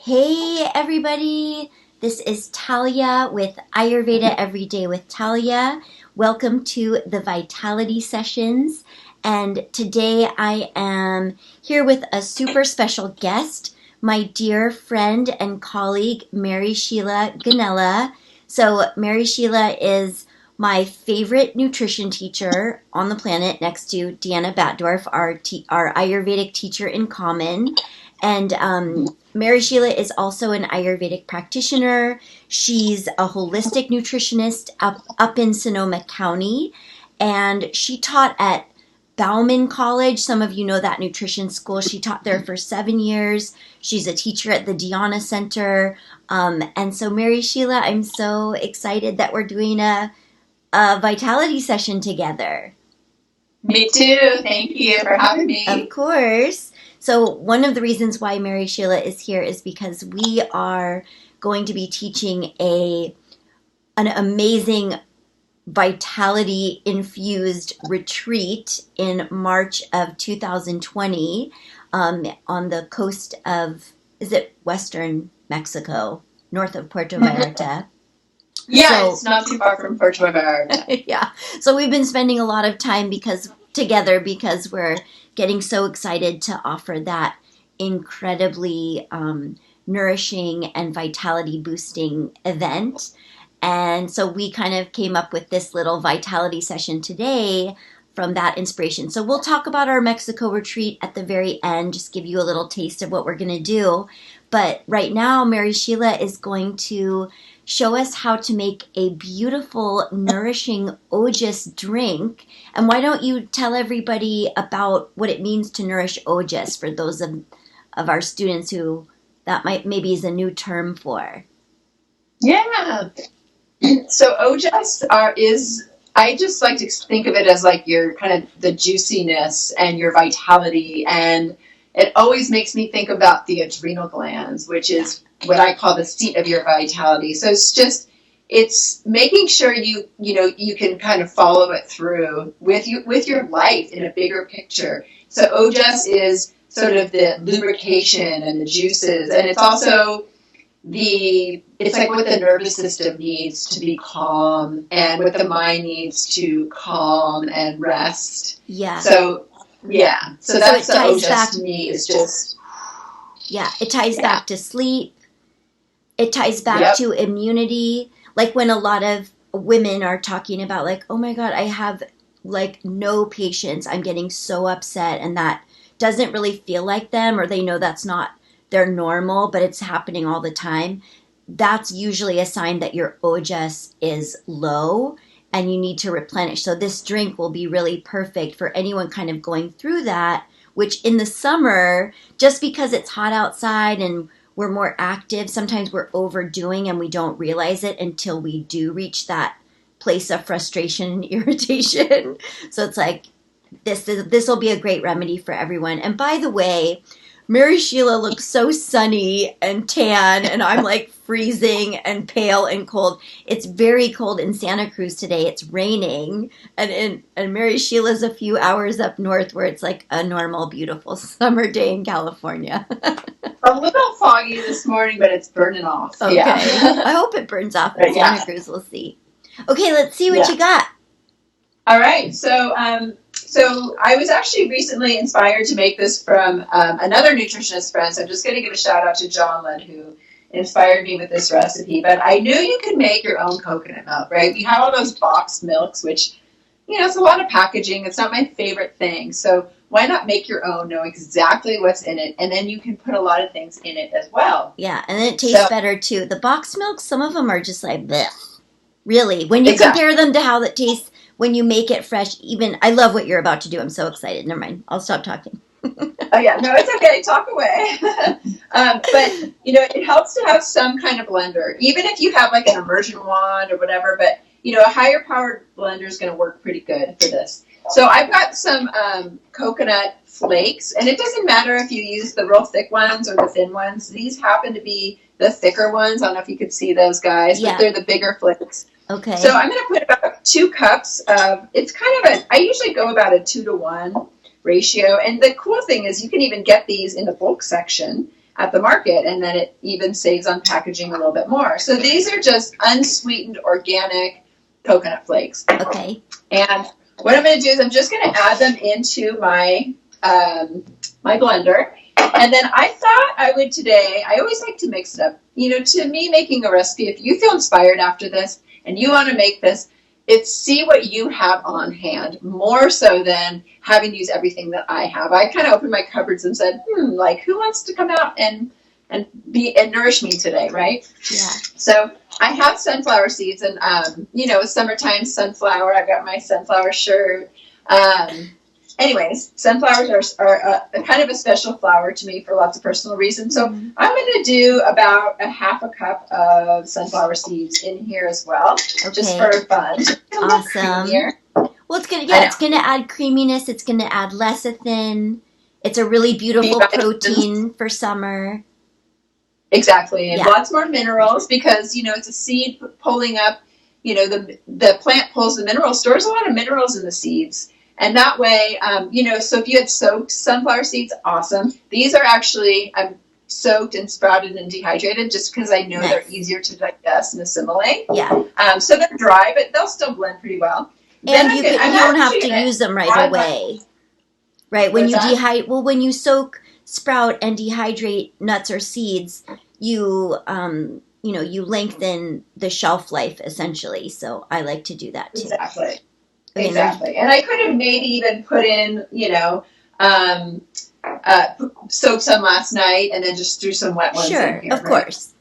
Hey everybody, this is Talia with Ayurveda Every Day with Talia. Welcome to the Vitality Sessions, and today I am here with a super special guest, my dear friend and colleague Mary Sheila Gonnella. So Mary Sheila is my favorite nutrition teacher on the planet, next to Deanna Batdorf, our Ayurvedic teacher in common. And Mary Sheila is also an Ayurvedic practitioner. She's a holistic nutritionist up in Sonoma County, and she taught at Bauman College. Some of you know that nutrition school. She taught there for 7 years. She's a teacher at the Dhyana Center. And so, Mary Sheila, I'm so excited that we're doing a vitality session together. Me too. Thank you for having me. Of course. So one of the reasons why Mary Sheila is here is because we are going to be teaching an amazing vitality infused retreat in March of 2020 on the coast of, is it Western Mexico, north of Puerto Vallarta? Yeah, it's not too far from Puerto Vallarta. Yeah. So we've been spending a lot of time together because we're getting so excited to offer that incredibly nourishing and vitality boosting event. And so we kind of came up with this little vitality session today from that inspiration. So we'll talk about our Mexico retreat at the very end, just give you a little taste of what we're going to do. But right now, Mary Sheila is going to show us how to make a beautiful, nourishing Ojas drink. And why don't you tell everybody about what it means to nourish Ojas for those of our students who that maybe is a new term for. Yeah. So Ojas I just like to think of it as like your kind of the juiciness and your vitality, and it always makes me think about the adrenal glands, which is what I call the seat of your vitality. So it's making sure you can kind of follow it through with your life in a bigger picture. So Ojas is sort of the lubrication and the juices, and it's also it's like what the nervous system needs to be calm and what the mind needs to calm and rest. Yeah. So that's it ties back to me is just. Yeah, it ties back to sleep. It ties back to immunity. Like when a lot of women are talking about like, oh my God, I have like no patience. I'm getting so upset, and that doesn't really feel like them, or they know that's not their normal, but it's happening all the time. That's usually a sign that your Ojas is low and you need to replenish. So this drink will be really perfect for anyone kind of going through that, which in the summer, just because it's hot outside and we're more active, sometimes we're overdoing and we don't realize it until we do reach that place of frustration and irritation. So it's like, this will be a great remedy for everyone. And by the way, Mary Sheila looks so sunny and tan, and I'm like freezing and pale and cold. It's very cold in Santa Cruz today. It's raining, and Mary Sheila's a few hours up north where it's like a normal, beautiful summer day in California. A little foggy this morning, but it's burning off. Okay. Yeah. I hope it burns off in Santa Cruz. We'll see. Okay, let's see what you got. All right. So I was actually recently inspired to make this from another nutritionist friend. So I'm just going to give a shout out to John Lund, who inspired me with this recipe. But I knew you could make your own coconut milk, right? We have all those boxed milks, which, it's a lot of packaging. It's not my favorite thing. So why not make your own, know exactly what's in it, and then you can put a lot of things in it as well. Yeah, and then it tastes better too. The boxed milk, some of them are just like, bleh. Really. When you compare them to how that tastes when you make it fresh, I love what you're about to do. I'm so excited. Never mind. I'll stop talking. Oh, yeah. No, it's okay. Talk away. But, it helps to have some kind of blender, even if you have like an immersion wand or whatever. But, a higher powered blender is going to work pretty good for this. So I've got some coconut flakes, and it doesn't matter if you use the real thick ones or the thin ones. These happen to be the thicker ones. I don't know if you could see those guys, but they're the bigger flakes. Okay. So I'm going to put about 2 cups of, it's kind of I usually go about a 2-to-1 ratio. And the cool thing is you can even get these in the bulk section at the market, and then it even saves on packaging a little bit more. So these are just unsweetened organic coconut flakes. Okay. And what I'm going to do is I'm just going to add them into my my blender. And then I thought I would today, I always like to mix it up. You know, to me, making a recipe, if you feel inspired after this and you want to make this, it's see what you have on hand, more so than having to use everything that I have. I kind of opened my cupboards and said, like, who wants to come out and nourish me today, right? Yeah. So I have sunflower seeds, and you know, summertime sunflower. I've got my sunflower shirt. Anyways, sunflowers are a kind of a special flower to me for lots of personal reasons. So I'm going to do about a half a cup of sunflower seeds in here as well, just for fun. Awesome. Well, it's gonna add creaminess. It's gonna add lecithin. It's a really beautiful protein for summer. Exactly, and lots more minerals because, you know, it's a seed pulling up. You know, the plant pulls the minerals, stores a lot of minerals in the seeds. And that way, you know, so if you had soaked sunflower seeds, awesome. These are actually soaked and sprouted and dehydrated just because I know they're easier to digest and assimilate. Yeah. So they're dry, but they'll still blend pretty well. And you don't have to use them right away. Right. When you soak, sprout, and dehydrate nuts or seeds, you lengthen the shelf life essentially. So I like to do that too. Exactly. Exactly. And I could have maybe even put in, you know, soaked some last night and then just threw some wet ones in here. Of course.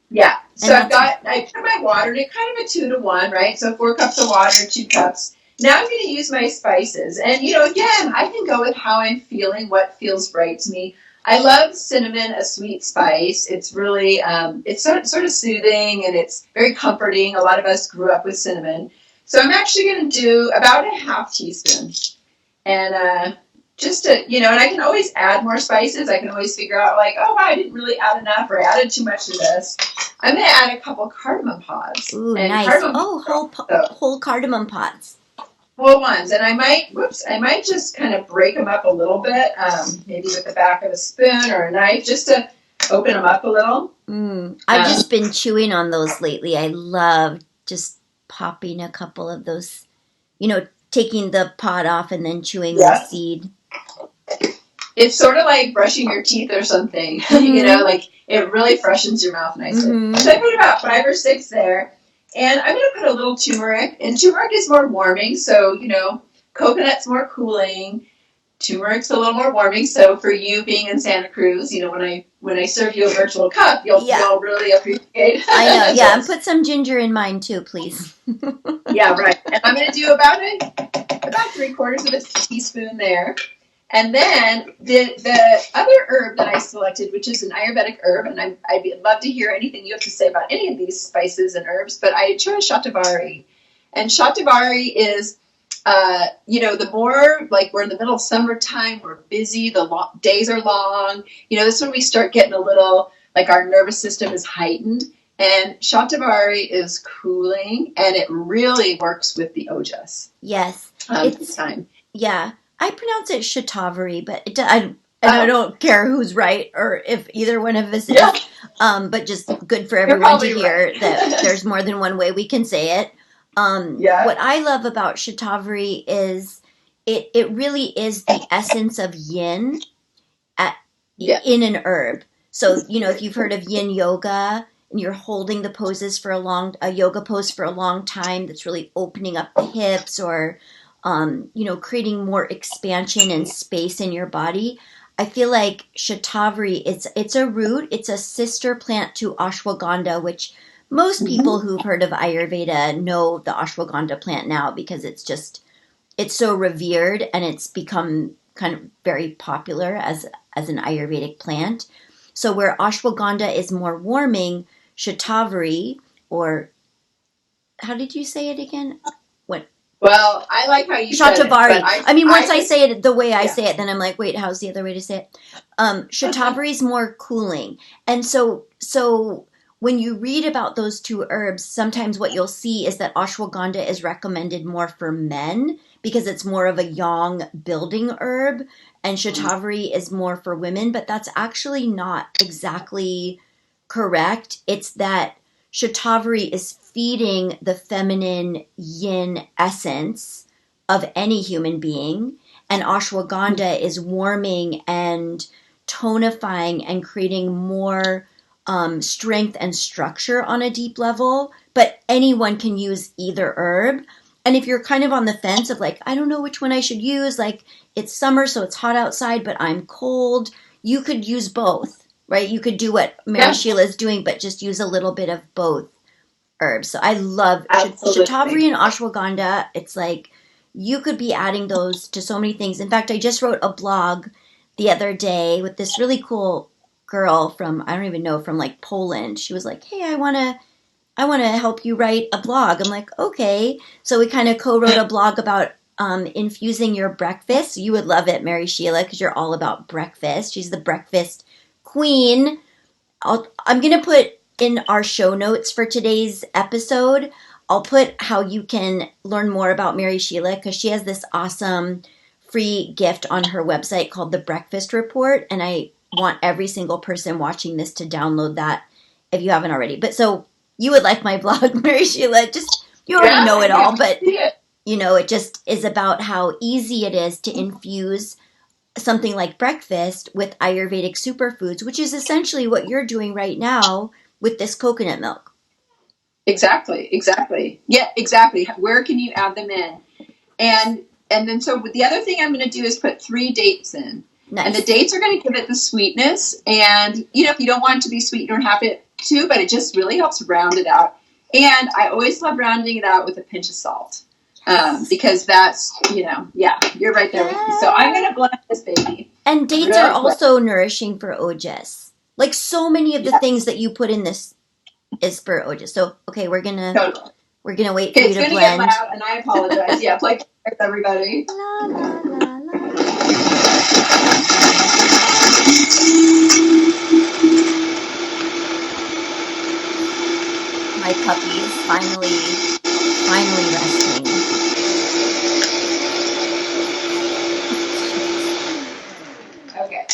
Yeah. So I put my water in kind of a 2-to-1, right? So 4 cups of water, 2 cups. Now I'm going to use my spices. And, you know, again, I can go with how I'm feeling, what feels right to me. I love cinnamon, a sweet spice. It's really, it's sort of soothing and it's very comforting. A lot of us grew up with cinnamon. So I'm actually going to do about a half teaspoon. And just to, you know, and I can always add more spices. I can always figure out like, oh, wow, I didn't really add enough or I added too much to this. I'm going to add a couple cardamom pods. Ooh, nice. Whole cardamom pods. Whole ones. And I might just kind of break them up a little bit, maybe with the back of a spoon or a knife, just to open them up a little. I've just been chewing on those lately. I love just popping a couple of those, you know, taking the pod off and then chewing the seed. It's sort of like brushing your teeth or something, you know, like it really freshens your mouth nicely. So I put about 5 or 6 there, and I'm going to put a little turmeric, and turmeric is more warming, so, you know, coconut's more cooling, turmeric's a little more warming, so for you being in Santa Cruz, you know, when I serve you a virtual cup, you'll really appreciate. I know, yeah, and put some ginger in mine too, please. Yeah, right. And I'm going to do about 3/4 of a teaspoon there. And then the other herb that I selected, which is an Ayurvedic herb, and I'd love to hear anything you have to say about any of these spices and herbs, but I chose Shatavari. And Shatavari is, you know, the more, like, we're in the middle of summertime, we're busy, the days are long, you know, this is when we start getting a little, like, our nervous system is heightened. And Shatavari is cooling, and it really works with the Ojas. Yes. It's time. Yeah. I pronounce it Shatavari, but I don't care who's right or if either one of us is. But just good for everyone to hear that there's more than one way we can say it. What I love about Shatavari is it really is the essence of yin in an herb. So, you know, if you've heard of yin yoga and you're holding the poses for a yoga pose for a long time, that's really opening up the hips or you know, creating more expansion and space in your body. I feel like Shatavari, it's a root, it's a sister plant to ashwagandha, which most people who've heard of Ayurveda know the ashwagandha plant now because it's so revered and it's become kind of very popular as an Ayurvedic plant. So where ashwagandha is more warming, Shatavari, or how did you say it again? Well, I like how you Shatavari. said it. I mean, once I say it the way I say it, then I'm like, wait, how's the other way to say it? Shatavari is more cooling. And so when you read about those two herbs, sometimes what you'll see is that ashwagandha is recommended more for men because it's more of a yang building herb. and Shatavari is more for women, but that's actually not exactly correct. It's that Shatavari is feeding the feminine yin essence of any human being, and ashwagandha is warming and tonifying and creating more strength and structure on a deep level. But anyone can use either herb. And if you're kind of on the fence of like, I don't know which one I should use, like it's summer, so it's hot outside, but I'm cold, you could use both, right? You could do what Mary Sheila is doing, but just use a little bit of both herbs. So I love Shatavari and ashwagandha. It's like you could be adding those to so many things. In fact, I just wrote a blog the other day with this really cool girl from, I don't even know, from like Poland. She was like, hey, I want to help you write a blog. I'm like, okay. So we kind of co-wrote a blog about infusing your breakfast. You would love it, Mary Sheila, because you're all about breakfast. She's the breakfast queen. I'm going to put in our show notes for today's episode, I'll put how you can learn more about Mary Sheila, because she has this awesome free gift on her website called the Breakfast Report. And I want every single person watching this to download that if you haven't already. But so you would like my blog, Mary Sheila. Just, you already know it all, but you know, it just is about how easy it is to infuse something like breakfast with Ayurvedic superfoods, which is essentially what you're doing right now with this coconut milk. Exactly. Yeah, exactly. Where can you add them in? And then so the other thing I'm going to do is put 3 dates in. Nice. And the dates are going to give it the sweetness. And, you know, if you don't want it to be sweet, you don't have it to, but it just really helps round it out. And I always love rounding it out with a pinch of salt. Because that's, you know, yeah, you're right there with me. So I'm going to blend this baby. And dates are also nourishing for Ojas. Like so many of the things that you put in this is for Ojas. So, okay, we're going to wait for you to blend. It's going to get loud, and I apologize. Yeah, play with everybody. La, la, la, la. My puppy's finally resting. Okay.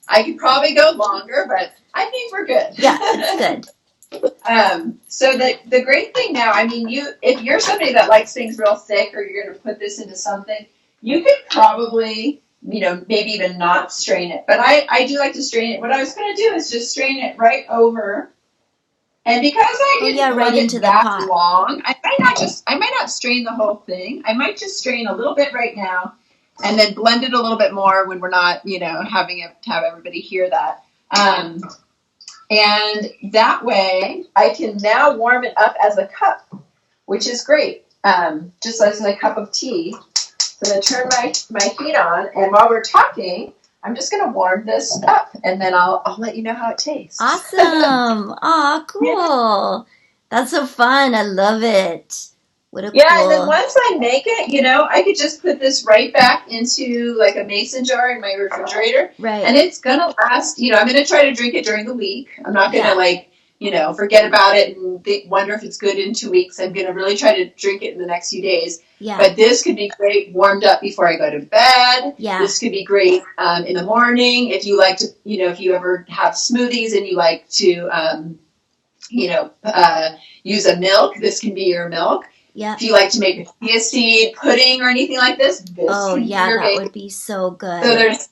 I could probably go longer, but I think we're good. Yeah, it's good. So the great thing now, I mean, if you're somebody that likes things real thick, or you're going to put this into something, you could probably, you know, maybe even not strain it. But I do like to strain it. What I was going to do is just strain it right over. And because I didn't right into the pot. long, I might not strain the whole thing. I might just strain a little bit right now, and then blend it a little bit more when we're not, you know, having to have everybody hear that. And that way, I can now warm it up as a cup, which is great. Just as a cup of tea. So I'm going to turn my heat on, and while we're talking, I'm just going to warm this up, and then I'll let you know how it tastes. Awesome. Aw, cool. Yeah. That's so fun. I love it. What a cool. And then once I make it, you know, I could just put this right back into like a mason jar in my refrigerator. Right. And it's going to last, you know, I'm going to try to drink it during the week. I'm not going to like, you know, forget about it and wonder if it's good in 2 weeks. I'm going to really try to drink it in the next few days. Yeah. But this could be great warmed up before I go to bed. Yeah. This could be great in the morning. If you like to, you know, if you ever have smoothies and you like to, use a milk, this can be your milk. Yeah. If you like to make a chia seed pudding or anything like this that would be so good. So there's,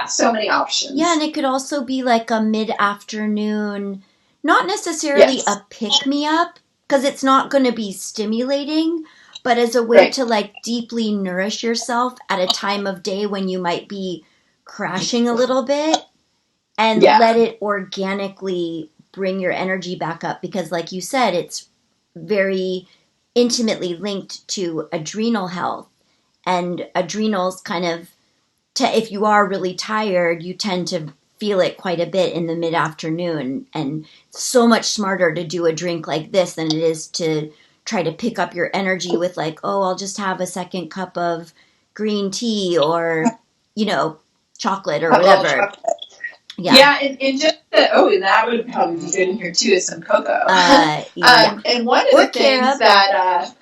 so many options. Yeah, and it could also be like a mid-afternoon, not necessarily a pick-me-up, because it's not going to be stimulating, but as a way to like deeply nourish yourself at a time of day when you might be crashing a little bit, and let it organically bring your energy back up, because like you said, it's very intimately linked to adrenal health, and adrenals kind of, if you are really tired, you tend to feel it quite a bit in the mid-afternoon, and so much smarter to do a drink like this than it is to try to pick up your energy with like, oh, I'll just have a second cup of green tea or, you know, chocolate or whatever. Yeah, and just that would probably be good in here too, is some cocoa. And one of the things that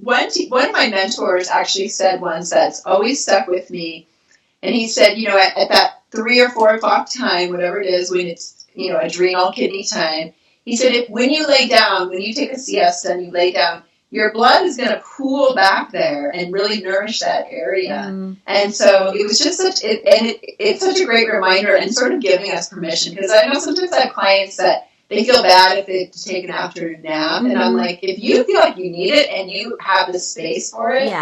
one of my mentors actually said once that's always stuck with me. And he said, at that 3 or 4 o'clock time, whatever it is, when it's, adrenal kidney time, he said, when you lay down, when you take a siesta and you lay down, your blood is going to pool back there and really nourish that area. And so it was just it's such a great reminder and sort of giving us permission, because I know sometimes I have clients that they feel bad if they take an afternoon nap. And I'm like, if you feel like you need it and you have the space for it,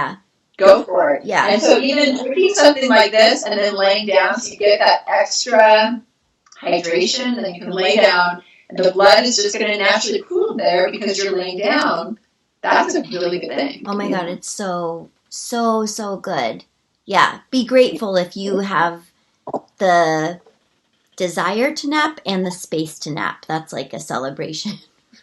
go for it. Yeah. And so even drinking something like this and then laying down, so you get that extra hydration, and then you can lay down, and the blood is just going to naturally pool there because you're laying down. That's a really good thing. Oh my God, it's so good. Yeah, be grateful if you have the desire to nap and the space to nap. That's like a celebration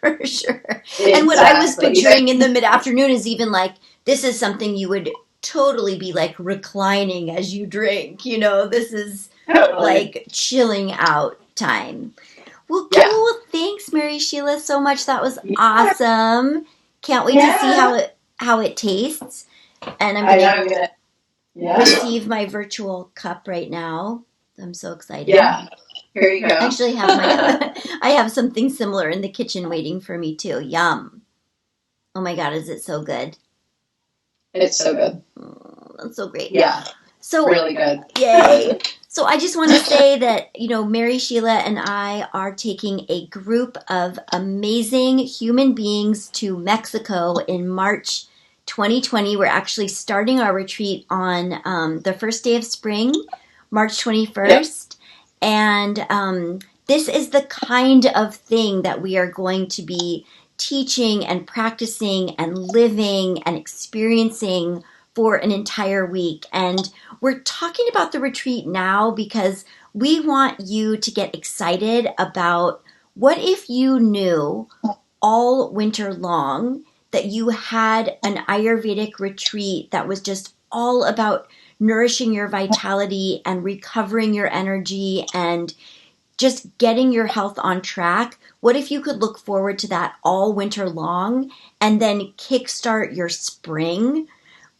for sure. Exactly. And what I was picturing in the mid-afternoon is even like, this is something you would totally be like reclining as you drink. This is like chilling out time. Well, cool. Yeah. Thanks, Mary Sheila, so much. That was awesome. Can't wait to see how it tastes. And I'm going to receive my virtual cup right now. I'm so excited. Yeah. Here you go. Actually, I have something similar in the kitchen waiting for me too. Yum. Oh my God, is it so good? It's so good. Oh, that's so great. Yeah. So really good. Yay. So I just want to say that, Mary Sheila and I are taking a group of amazing human beings to Mexico in March 2020. We're actually starting our retreat on the first day of spring, March 21st. Yep. And this is the kind of thing that we are going to be teaching and practicing and living and experiencing for an entire week. And we're talking about the retreat now because we want you to get excited about what if you knew all winter long that you had an Ayurvedic retreat that was just all about nourishing your vitality and recovering your energy and just getting your health on track. What if you could look forward to that all winter long and then kickstart your spring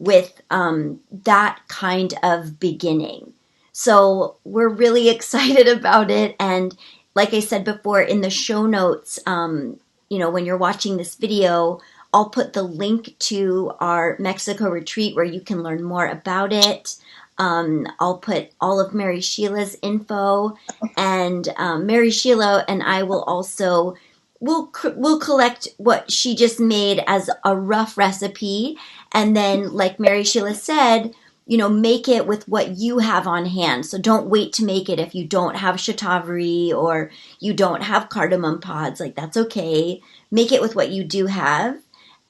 with that kind of beginning? So we're really excited about it. And like I said before, in the show notes, when you're watching this video, I'll put the link to our Mexico retreat where you can learn more about it. I'll put all of Mary Sheila's info, and Mary Sheila and I will also we'll collect what she just made as a rough recipe, and then, like Mary Sheila said, make it with what you have on hand. So don't wait to make it if you don't have Shatavari or you don't have cardamom pods. Like, that's okay. Make it with what you do have.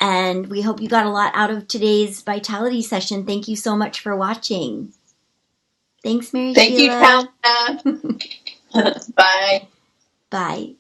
And we hope you got a lot out of today's Vitality session. Thank you so much for watching. Thanks, Mary Sheila. Thank you, Paula. Bye. Bye.